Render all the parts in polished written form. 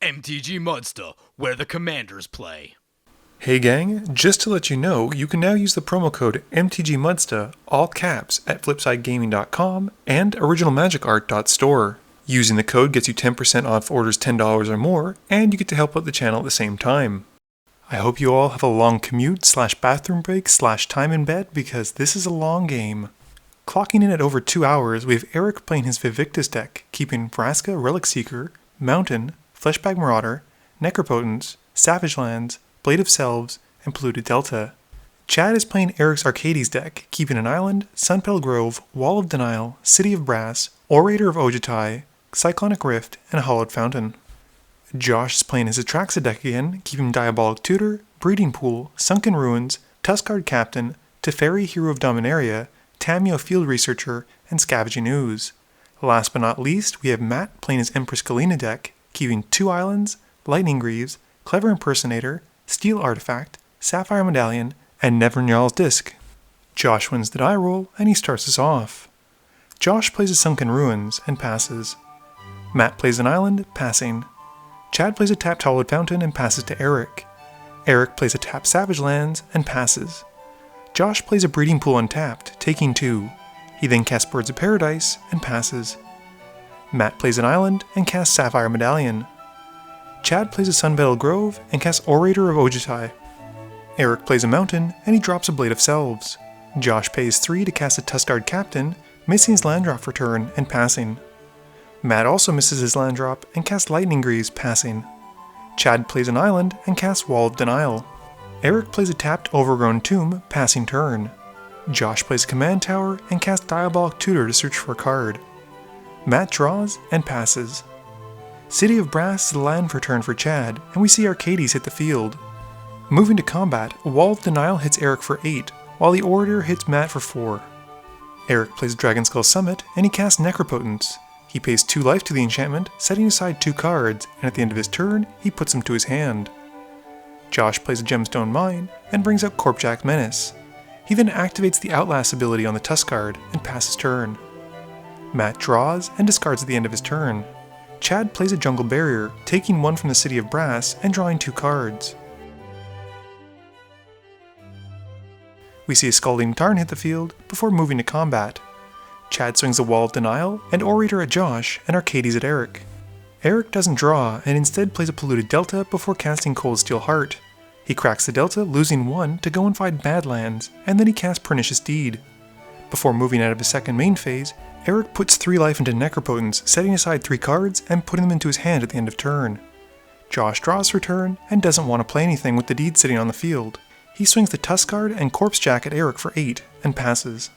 MTG Monster, where the commanders play. Hey gang, just to let you know, you can now use the promo code MTGMudsta, all caps, at flipsidegaming.com and originalmagicart.store. Using the code gets you 10% off orders $10 or more, and you get to help out the channel at the same time. I hope you all have a long commute / bathroom break / time in bed, because this is a long game. Clocking in at over 2 hours, we have Eric playing his Vaevictus deck, keeping Vraska, Relic Seeker, Mountain, Fleshbag Marauder, Necropotence, Savage Lands, Blade of Selves, and Polluted Delta. Chad is playing Eric's Arcades deck, keeping an Island, Sunpetal Grove, Wall of Denial, City of Brass, Orator of Ojutai, Cyclonic Rift, and Hollowed Fountain. Josh is playing his Atraxa deck again, keeping Diabolic Tutor, Breeding Pool, Sunken Ruins, Tuskguard Captain, Teferi Hero of Dominaria, Tamiyo Field Researcher, and Scavenging Ooze. Last but not least, we have Matt playing his Empress Galina deck, keeping 2 Islands, Lightning Greaves, Clever Impersonator, Steel Artifact, Sapphire Medallion, and Nevernjal's Disc. Josh wins the die roll, and he starts us off. Josh plays a Sunken Ruins, and passes. Matt plays an Island, passing. Chad plays a tapped Hollowed Fountain, and passes to Eric. Eric plays a tapped Savage Lands, and passes. Josh plays a Breeding Pool untapped, taking 2. He then casts Birds of Paradise, and passes. Matt plays an Island, and casts Sapphire Medallion. Chad plays a Sunpetal Grove, and casts Orator of Ojutai. Eric plays a Mountain, and he drops a Blade of Selves. Josh pays 3 to cast a Tuskguard Captain, missing his land drop for turn, and passing. Matt also misses his land drop, and casts Lightning Greaves, passing. Chad plays an Island, and casts Wall of Denial. Eric plays a tapped Overgrown Tomb, passing turn. Josh plays a Command Tower, and casts Diabolic Tutor to search for a card. Matt draws, and passes. City of Brass is the land for turn for Chad, and we see Arcades hit the field. Moving to combat, Wall of Denial hits Eric for 8, while the Orator hits Matt for 4. Eric plays Dragonskull Summit, and he casts Necropotence. He pays 2 life to the enchantment, setting aside 2 cards, and at the end of his turn, he puts them to his hand. Josh plays a Gemstone Mine, and brings out Corpjack Menace. He then activates the Outlast ability on the Tuskguard, and passes turn. Matt draws, and discards at the end of his turn. Chad plays a Jungle Barrier, taking 1 from the City of Brass, and drawing 2 cards. We see a Scalding Tarn hit the field, before moving to combat. Chad swings a Wall of Denial, and Orator at Josh, and Arcades at Eric. Eric doesn't draw, and instead plays a Polluted Delta before casting Cold Steel Heart. He cracks the Delta, losing 1 to go and find Badlands, and then he casts Pernicious Deed. Before moving out of his second main phase, Eric puts 3 life into Necropotence, setting aside 3 cards and putting them into his hand at the end of turn. Josh draws for turn, and doesn't want to play anything with the deed sitting on the field. He swings the Tuskguard and Corpsejack at Eric for 8, and passes.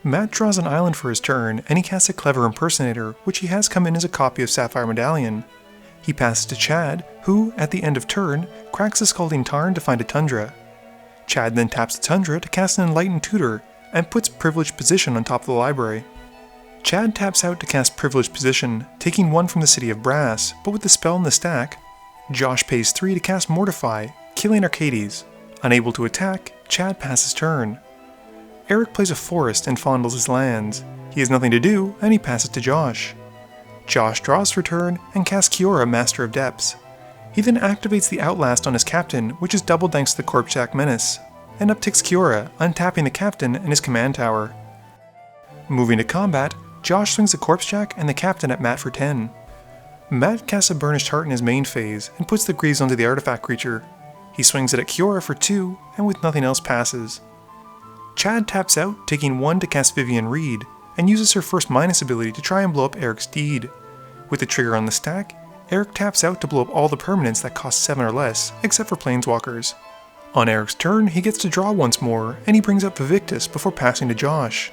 Matt draws an Island for his turn, and he casts a Clever Impersonator, which he has come in as a copy of Sapphire Medallion. He passes to Chad, who, at the end of turn, cracks a Scalding Tarn to find a Tundra. Chad then taps the Tundra to cast an Enlightened Tutor, and puts Privileged Position on top of the library. Chad taps out to cast Privileged Position, taking 1 from the City of Brass, but with the spell in the stack. Josh pays 3 to cast Mortify, killing Arcades. Unable to attack, Chad passes turn. Eric plays a Forest and fondles his lands. He has nothing to do, and he passes to Josh. Josh draws for turn, and casts Kiora, Master of Depths. He then activates the Outlast on his Captain, which is doubled thanks to the Corpsejack Menace, and upticks Kiora, untapping the Captain and his Command Tower. Moving to combat, Josh swings the Corpsejack and the Captain at Matt for 10. Matt casts a Burnished Heart in his main phase, and puts the Greaves onto the artifact creature. He swings it at Kiora for 2, and with nothing else passes. Chad taps out, taking 1 to cast Vivian Reed, and uses her first minus ability to try and blow up Eric's deed. With the trigger on the stack, Eric taps out to blow up all the permanents that cost 7 or less, except for Planeswalkers. On Eric's turn, he gets to draw once more, and he brings up Vaevictus before passing to Josh.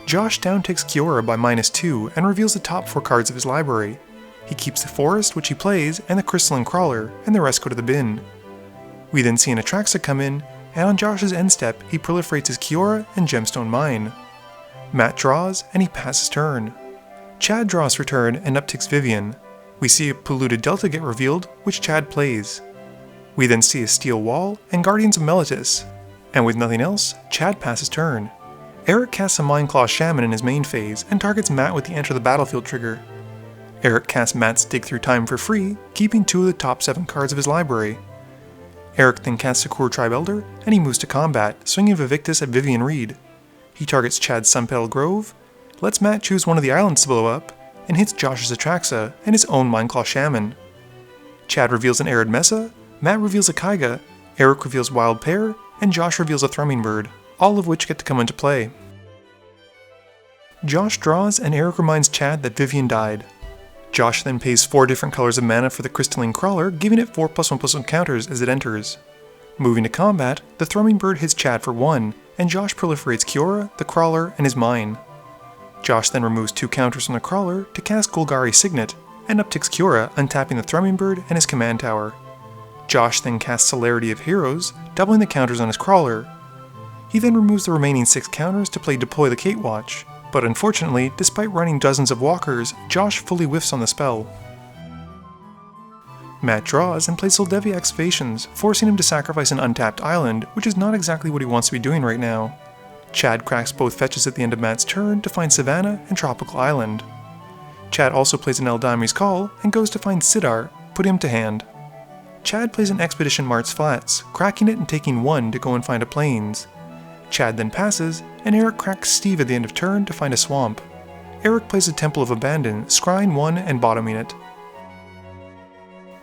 Josh downticks Kiora by -2 and reveals the top 4 cards of his library. He keeps the Forest, which he plays, and the Crystalline Crawler, and the rest go to the bin. We then see an Atraxa come in, and on Josh's end step, he proliferates his Kiora and Gemstone Mine. Matt draws, and he passes turn. Chad draws for turn and upticks Vivian. We see a Polluted Delta get revealed, which Chad plays. We then see a Steel Wall and Guardians of Meletis, and with nothing else, Chad passes turn. Eric casts a Mindclaw Shaman in his main phase and targets Matt with the Enter the Battlefield trigger. Eric casts Matt's Dig Through Time for free, keeping 2 of the top 7 cards of his library. Eric then casts Sakura Tribe Elder, and he moves to combat, swinging Vaevictus at Vivian Reed. He targets Chad's Sunpetal Grove, lets Matt choose one of the islands to blow up, and hits Josh's Atraxa and his own Mindclaw Shaman. Chad reveals an Arid Mesa, Matt reveals a Kaiga, Eric reveals Wild Pear, and Josh reveals a Thrumming Bird, all of which get to come into play. Josh draws, and Eric reminds Chad that Vivian died. Josh then pays 4 different colors of mana for the Crystalline Crawler, giving it 4+1/+1 counters as it enters. Moving to combat, the Thrumming Bird hits Chad for 1, and Josh proliferates Kiora, the Crawler, and his Mine. Josh then removes 2 counters from the Crawler to cast Golgari Signet, and upticks Kiora, untapping the Thrumming Bird and his command tower. Josh then casts Celerity of Heroes, doubling the counters on his Crawler. He then removes the remaining 6 counters to play Deploy the Katewatch, but unfortunately, despite running dozens of walkers, Josh fully whiffs on the spell. Matt draws and plays Soldevia Excavations, forcing him to sacrifice an untapped island, which is not exactly what he wants to be doing right now. Chad cracks both fetches at the end of Matt's turn to find Savannah and Tropical Island. Chad also plays an Eldami's Call and goes to find Sidar, put him to hand. Chad plays an Expedition Mart's Flats, cracking it and taking 1 to go and find a Plains. Chad then passes, and Eric cracks Steve at the end of turn to find a swamp. Eric plays a Temple of Abandon, scrying 1 and bottoming it.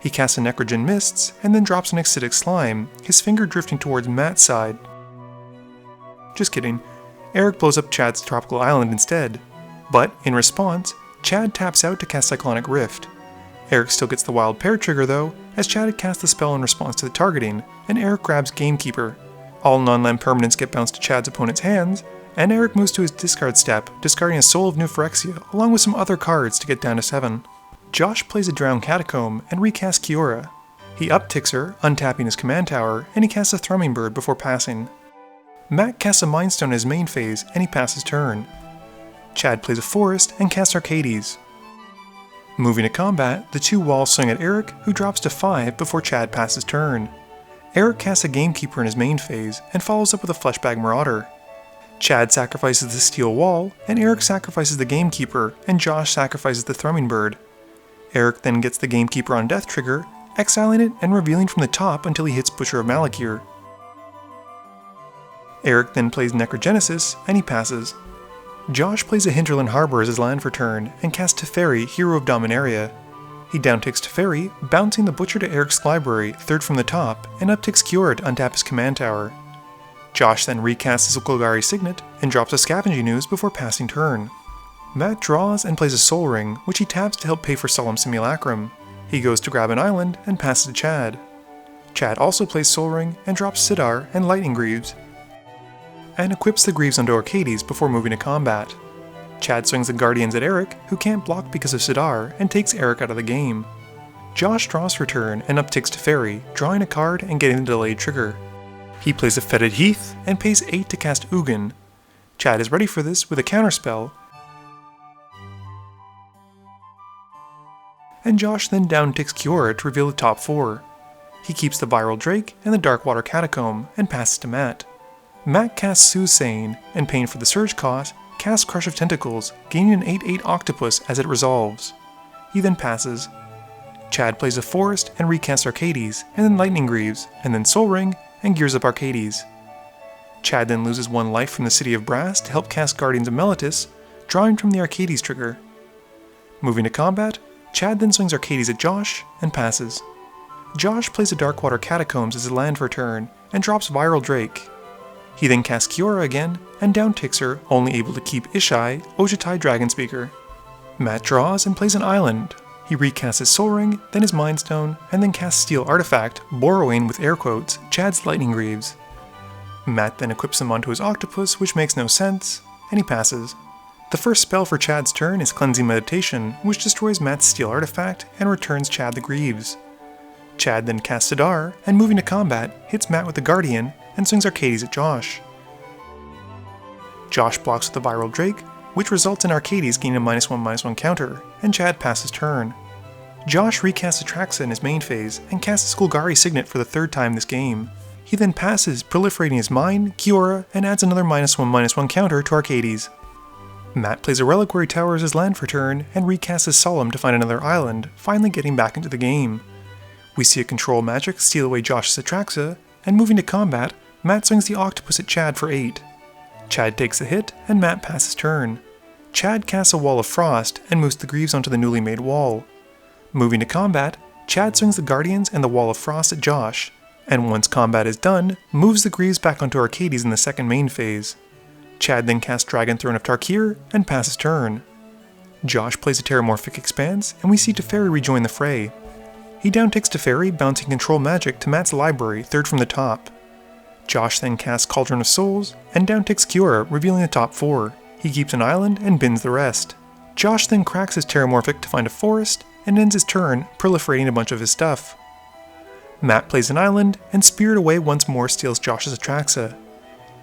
He casts a Necrogen Mists, and then drops an Acidic Slime, his finger drifting towards Matt's side. Just kidding. Eric blows up Chad's Tropical Island instead. But, in response, Chad taps out to cast Cyclonic Rift. Eric still gets the Wild Pear trigger though, as Chad had cast the spell in response to the targeting, and Eric grabs Gamekeeper. All non-land permanents get bounced to Chad's opponent's hands, and Eric moves to his discard step, discarding a Soul of New Phyrexia along with some other cards to get down to 7. Josh plays a Drowned Catacomb and recasts Kiora. He upticks her, untapping his command tower, and he casts a Thrumming Bird before passing. Matt casts a Mind Stone in his main phase, and he passes turn. Chad plays a Forest and casts Arcades. Moving to combat, the 2 walls swing at Eric, who drops to 5 before Chad passes turn. Eric casts a Gamekeeper in his main phase, and follows up with a Fleshbag Marauder. Chad sacrifices the Steel Wall, and Eric sacrifices the Gamekeeper, and Josh sacrifices the Thrumming Bird. Eric then gets the Gamekeeper on death trigger, exiling it and revealing from the top until he hits Butcher of Malakir. Eric then plays Necrogenesis, and he passes. Josh plays a Hinterland Harbor as his land for turn, and casts Teferi, Hero of Dominaria. He downticks Teferi, bouncing the Butcher to Eric's library, 3rd from the top, and upticks Kiora to untap his command tower. Josh then recasts his Golgari Signet, and drops a Scavenging Ooze before passing turn. Matt draws and plays a Soul Ring, which he taps to help pay for Solemn Simulacrum. He goes to grab an island, and passes to Chad. Chad also plays Soul Ring, and drops Sidar and Lightning Greaves, and equips the Greaves onto Arcades before moving to combat. Chad swings the Guardians at Eric, who can't block because of Sidar, and takes Eric out of the game. Josh draws for turn and upticks Teferi, drawing a card and getting the delayed trigger. He plays a Fetid Heath and pays 8 to cast Ugin. Chad is ready for this with a counterspell, and Josh then downticks Kiora to reveal the top 4. He keeps the Viral Drake and the Darkwater Catacomb, and passes to Matt. Matt casts Soothsaying, and paying for the Surge cost, casts Crush of Tentacles, gaining an 8/8 Octopus as it resolves. He then passes. Chad plays a Forest and recasts Arcades, and then Lightning Greaves, and then Soul Ring, and gears up Arcades. Chad then loses 1 life from the City of Brass to help cast Guardians of Meletis, drawing from the Arcades trigger. Moving to combat, Chad then swings Arcades at Josh, and passes. Josh plays a Darkwater Catacombs as a land for turn, and drops Viral Drake. He then casts Kiora again, and downticks her, only able to keep Ishai, Ojutai Dragonspeaker. Matt draws and plays an island. He recasts his Soul Ring, then his Mind Stone, and then casts Steel Artifact, borrowing, with air quotes, Chad's Lightning Greaves. Matt then equips him onto his Octopus, which makes no sense, and he passes. The first spell for Chad's turn is Cleansing Meditation, which destroys Matt's Steel Artifact and returns Chad the Greaves. Chad then casts Sidar, and moving to combat, hits Matt with the Guardian, and swings Arcades at Josh. Josh blocks with the Viral Drake, which results in Arcades gaining a -1/-1 counter, and Chad passes turn. Josh recasts Atraxa in his main phase, and casts Golgari Signet for the 3rd time this game. He then passes, proliferating his Mine, Kiora, and adds another -1/-1 counter to Arcades. Matt plays a Reliquary Tower as his land for turn, and recasts his Solemn to find another island, finally getting back into the game. We see a control magic steal away Josh's Atraxa, and moving to combat, Matt swings the Octopus at Chad for 8. Chad takes a hit, and Matt passes turn. Chad casts a Wall of Frost, and moves the Greaves onto the newly made wall. Moving to combat, Chad swings the Guardians and the Wall of Frost at Josh, and once combat is done, moves the Greaves back onto Arcades in the second main phase. Chad then casts Dragon Throne of Tarkir, and passes turn. Josh plays a Terramorphic Expanse, and we see Teferi rejoin the fray. He downticks Teferi, bouncing control magic to Matt's library, third from the top. Josh then casts Cauldron of Souls, and downticks Kiora, revealing the top 4. He keeps an island, and bins the rest. Josh then cracks his Terramorphic to find a forest, and ends his turn, proliferating a bunch of his stuff. Matt plays an island, and Spirit Away once more steals Josh's Atraxa.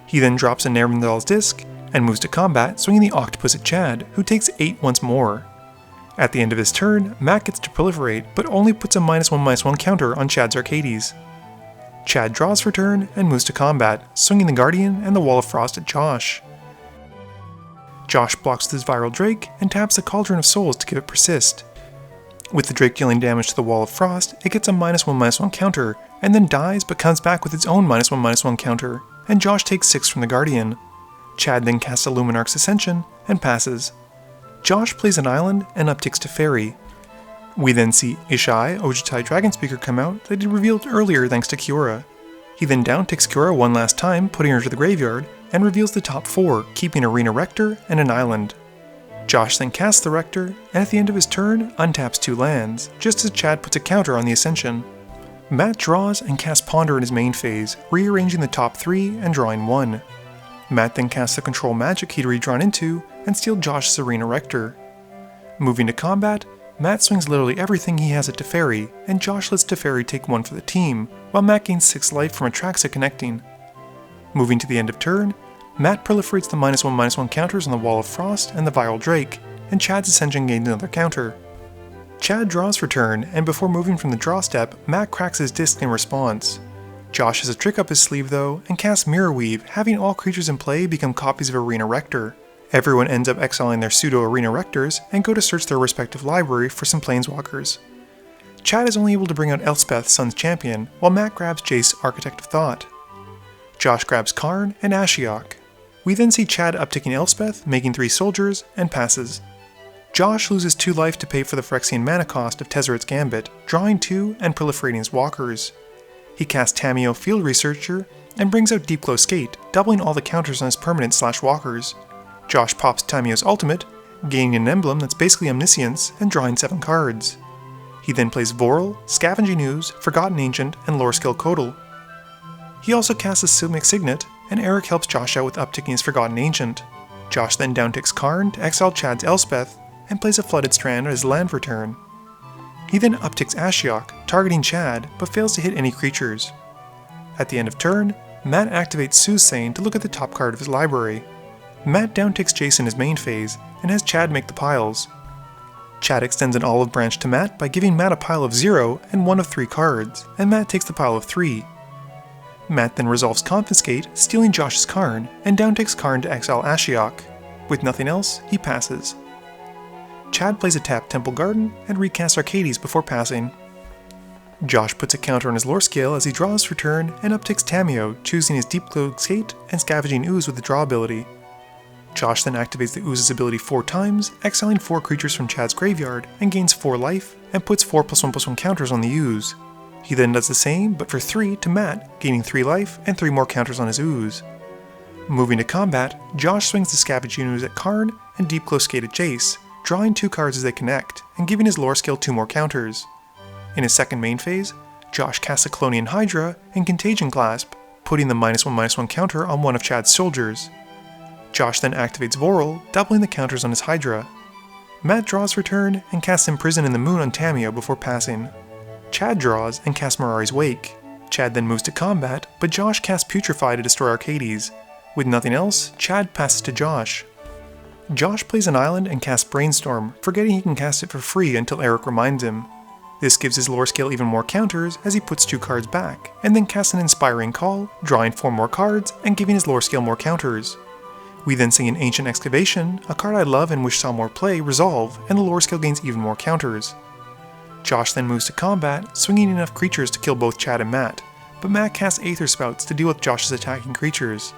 He then drops a Nervendal's Disc, and moves to combat, swinging the Octopus at Chad, who takes 8 once more. At the end of his turn, Matt gets to proliferate, but only puts a -1/-1 counter on Chad's Arcades. Chad draws for turn, and moves to combat, swinging the Guardian and the Wall of Frost at Josh. Josh blocks with his Viral Drake, and taps the Cauldron of Souls to give it Persist. With the Drake dealing damage to the Wall of Frost, it gets a -1/-1 counter, and then dies but comes back with its own -1/-1 counter, and Josh takes 6 from the Guardian. Chad then casts a Luminarch's Ascension, and passes. Josh plays an island, and upticks Teferi. We then see Ishai, Ojutai Dragonspeaker come out that he revealed earlier thanks to Kiora. He then downticks Kiora one last time, putting her to the graveyard, and reveals the top 4, keeping Arena Rector and an island. Josh then casts the Rector, and at the end of his turn, untaps 2 lands, just as Chad puts a counter on the Ascension. Matt draws and casts Ponder in his main phase, rearranging the top 3 and drawing 1. Matt then casts the control magic he'd redrawn into, and steal Josh's Arena Rector. Moving to combat, Matt swings literally everything he has at Teferi, and Josh lets Teferi take 1 for the team, while Matt gains 6 life from Atraxa connecting. Moving to the end of turn, Matt proliferates the -1/-1 counters on the Wall of Frost and the Viral Drake, and Chad's Ascension gains another counter. Chad draws for turn, and before moving from the draw step, Matt cracks his disc in response. Josh has a trick up his sleeve though, and casts Mirror Weave, having all creatures in play become copies of Arena Rector. Everyone ends up exiling their pseudo-Arena Rectors, and go to search their respective library for some Planeswalkers. Chad is only able to bring out Elspeth, Sun's Champion, while Matt grabs Jace, Architect of Thought. Josh grabs Karn and Ashiok. We then see Chad upticking Elspeth, making 3 soldiers, and passes. Josh loses 2 life to pay for the Phyrexian mana cost of Tezzeret's Gambit, drawing 2 and proliferating his walkers. He casts Tamiyo Field Researcher, and brings out Deep Glow Skate, doubling all the counters on his permanent/walkers. Josh pops Tamiyo's ultimate, gaining an emblem that's basically Omniscience, and drawing 7 cards. He then plays Vorel, Scavenging Ooze, Forgotten Ancient, and Lore Skill Codal. He also casts a Simic Signet, and Eric helps Josh out with upticking his Forgotten Ancient. Josh then downticks Karn to exile Chad's Elspeth, and plays a Flooded Strand as land for turn. He then upticks Ashiok, targeting Chad, but fails to hit any creatures. At the end of turn, Matt activates Soothsaying to look at the top card of his library. Matt downticks Jace in his main phase, and has Chad make the piles. Chad extends an Olive Branch to Matt by giving Matt a pile of 0 and 1 of 3 cards, and Matt takes the pile of 3. Matt then resolves Confiscate, stealing Josh's Karn, and downticks Karn to exile Ashiok. With nothing else, he passes. Chad plays a tapped Temple Garden, and recasts Arcades before passing. Josh puts a counter on his Lore Scale as he draws for turn, and upticks Tamiyo, choosing his Deep Glow Skate and Scavenging Ooze with the draw ability. Josh then activates the Ooze's ability 4 times, exiling 4 creatures from Chad's graveyard, and gains 4 life, and puts 4 +1/+1 counters on the Ooze. He then does the same, but for 3 to Matt, gaining 3 life and 3 more counters on his Ooze. Moving to combat, Josh swings the Scavenging Ooze at Karn and Deep Glow Skate at Jace, drawing 2 cards as they connect, and giving his Lore Scale 2 more counters. In his second main phase, Josh casts a Colonian Hydra and Contagion Clasp, putting the -1/-1 counter on one of Chad's soldiers. Josh then activates Vorel, doubling the counters on his Hydra. Matt draws for turn and casts Imprison in the Moon on Tamiyo before passing. Chad draws and casts Mirari's Wake. Chad then moves to combat, but Josh casts Putrefy to destroy Arcades. With nothing else, Chad passes to Josh. Josh plays an island and casts Brainstorm, forgetting he can cast it for free until Eric reminds him. This gives his Lore Scale even more counters as he puts 2 cards back, and then casts an Inspiring Call, drawing 4 more cards and giving his Lore Scale more counters. We then see an Ancient Excavation, a card I love and wish saw more play, resolve, and the lore skill gains even more counters. Josh then moves to combat, swinging enough creatures to kill both Chad and Matt, but Matt casts Aether Spouts to deal with Josh's attacking creatures.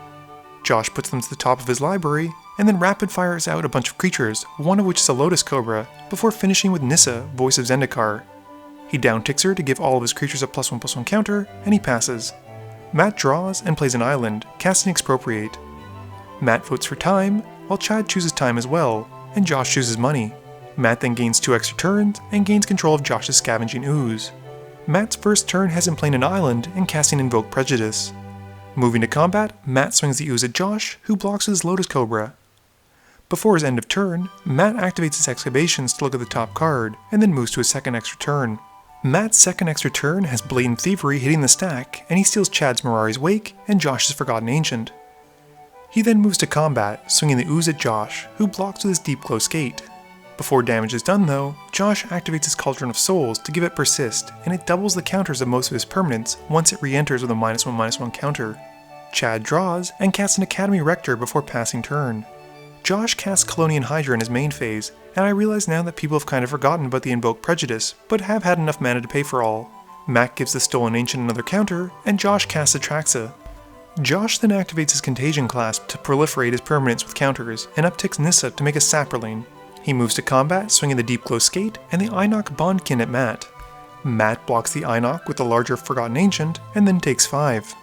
Josh puts them to the top of his library, and then rapid fires out a bunch of creatures, one of which is a Lotus Cobra, before finishing with Nissa, voice of Zendikar. He downticks her to give all of his creatures a +1/+1 counter, and he passes. Matt draws and plays an island, casting Expropriate. Matt votes for time, while Chad chooses time as well, and Josh chooses money. Matt then gains 2 extra turns and gains control of Josh's Scavenging Ooze. Matt's first turn has him playing an island and casting Invoke Prejudice. Moving to combat, Matt swings the Ooze at Josh, who blocks with his Lotus Cobra. Before his end of turn, Matt activates his Excavations to look at the top card, and then moves to his second extra turn. Matt's second extra turn has Blatant Thievery hitting the stack, and he steals Chad's Mirari's Wake and Josh's Forgotten Ancient. He then moves to combat, swinging the Ooze at Josh, who blocks with his Deep Glow Skate. Before damage is done though, Josh activates his Cauldron of Souls to give it Persist, and it doubles the counters of most of his permanents once it re-enters with a -1/-1 counter. Chad draws and casts an Academy Rector before passing turn. Josh casts Colonian Hydra in his main phase, and I realize now that people have kind of forgotten about the Invoke Prejudice, but have had enough mana to pay for all. Matt gives the Stolen Ancient another counter, and Josh casts Atraxa. Josh then activates his Contagion Clasp to proliferate his permanents with counters, and upticks Nissa to make a Saproling. He moves to combat, swinging the Deep Glow Skate and the Einok Bondkin at Matt. Matt blocks the Einok with the larger Forgotten Ancient, and then takes 5.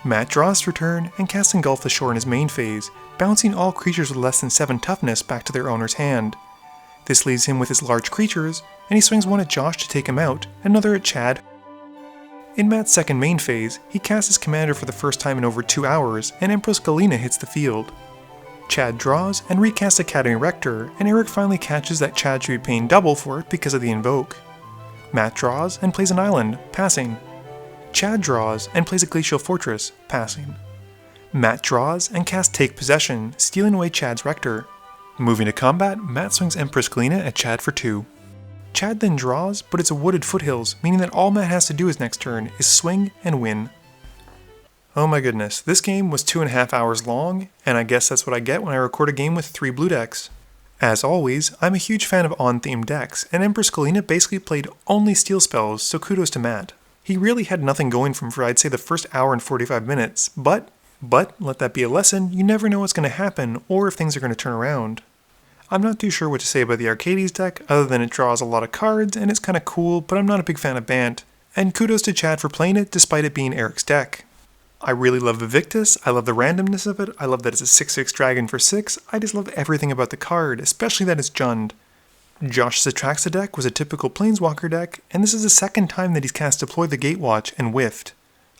Matt draws for turn and casts Engulf the Shore in his main phase, bouncing all creatures with less than 7 toughness back to their owner's hand. This leaves him with his large creatures, and he swings one at Josh to take him out, another at Chad. In Matt's second main phase, he casts his commander for the first time in over 2 hours, and Empress Galina hits the field. Chad draws and recasts Academy Rector, and Eric finally catches that Chad should be paying double for it because of the Invoke. Matt draws and plays an island, passing. Chad draws and plays a Glacial Fortress, passing. Matt draws and casts Take Possession, stealing away Chad's Rector. Moving to combat, Matt swings Empress Galina at Chad for 2. Chad then draws, but it's a Wooded Foothills, meaning that all Matt has to do his next turn is swing and win. Oh my goodness, this game was 2.5 hours long, and I guess that's what I get when I record a game with 3 blue decks. As always, I'm a huge fan of on-themed decks, and Empress Galina basically played only steel spells, so kudos to Matt. He really had nothing going for I'd say the first hour and 45 minutes, but let that be a lesson, you never know what's going to happen or if things are going to turn around. I'm not too sure what to say about the Arcades deck, other than it draws a lot of cards and it's kinda cool, but I'm not a big fan of Bant, and kudos to Chad for playing it despite it being Eric's deck. I really love Vaevictus, I love the randomness of it, I love that it's a 6/6 dragon for 6, I just love everything about the card, especially that it's Jund. Josh's Atraxa deck was a typical Planeswalker deck, and this is the second time that he's cast Deploy the Gatewatch and whiffed.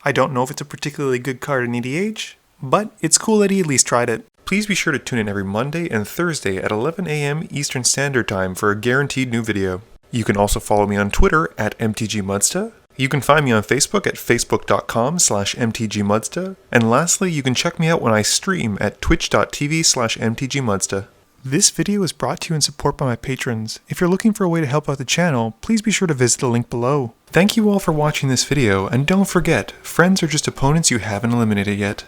I don't know if it's a particularly good card in EDH, but it's cool that he at least tried it. Please be sure to tune in every Monday and Thursday at 11 AM Eastern Standard Time for a guaranteed new video. You can also follow me on Twitter at MTGMudsta. You can find me on Facebook at facebook.com/MTGMudsta. And lastly, you can check me out when I stream at twitch.tv/MTGMudsta. This video is brought to you in support by my patrons. If you're looking for a way to help out the channel, please be sure to visit the link below. Thank you all for watching this video, and don't forget, friends are just opponents you haven't eliminated yet.